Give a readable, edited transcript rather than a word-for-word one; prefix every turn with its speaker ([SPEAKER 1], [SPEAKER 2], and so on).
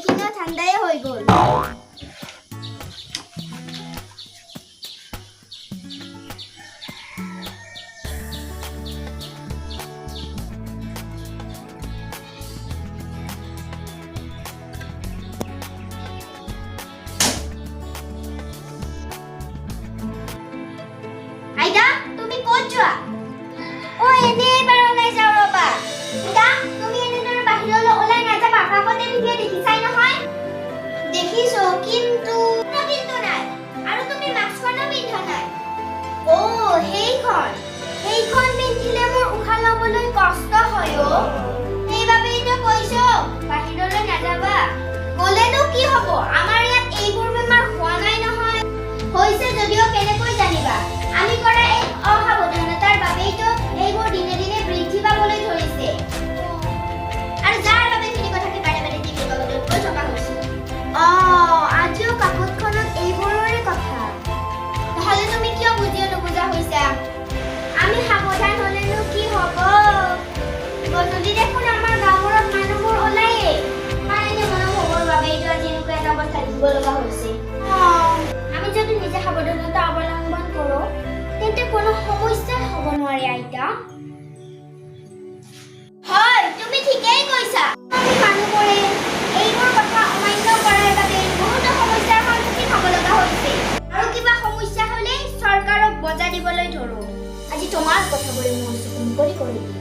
[SPEAKER 1] এইখিনিও ঠাণ্ডাই হৈ গ'ল। আইতা তুমি ক'ত যোৱা? এনেই এবাৰ ওলাই যাওঁ ৰ'বা। আইতা তুমি এনেদৰে বাহিৰলৈ ওলাই নাযাবা, কাষতে টিভিয়ে দেখিছাই নহয়। দেখিছো, কিন্তু নাই। আৰু তুমি মাস্কখনো পিন্ধা নাই। সেইখন পিন্ধিলে মোৰ উশাহ ল'বলৈ কষ্ট হয় অ'। সেইবাবেইতো কৈছো বাহিৰলৈ নাযাবা। গ'লেনো কি হ'ব? আমাৰ ইয়াত এইবোৰ বেমাৰ হোৱা নাই নহয়। হৈছে যদিও কেনেকৈ জানিবা? আমি কৰা এই অসাৱধানতাৰ বাবেইতো এইবোৰ দিনে দিনে বৃদ্ধি পাবলৈ ধৰিছে। আৰু যাৰ বাবে খিনি কথাকে বাৰে বাৰে টিভিৰ বাবদত কৈ থকা হৈছে। আজিও কাকতখনত এইবোৰৰে কথা। নহ'লে তুমি কিয় বুজিও নুবুজা হৈছা? আমি সাৱধান হ'লেনো কি হ'ব? গধূলি দেখোন আমাৰ গাঁৱৰ মানুহবোৰ ওলায়ে। এনে মনোভাৱৰ বাবেইতো আজি এনেকুৱা এটা অৱস্থা দেখিব লগা হৈছে। আমি যদি নিজে সাৱধানতা অৱলম্বন কৰোঁ, তেন্তে কোনো সমস্যাই হ'ব নোৱাৰে আইতা। হয়, তুমি ঠিকেই কৈছা। আমি মানুহবোৰে এইবোৰ কথা অমান্য কৰাৰ বাবে বহুতো সমস্যাৰ সন্মুখীন হ'ব লগা হৈছে। আৰু কিবা সমস্যা হ'লে চৰকাৰক বজা দিবলৈ ধৰো। আজি তোমাৰ কথাবোৰে মোৰ চকু মুকলি কৰি দিয়ে।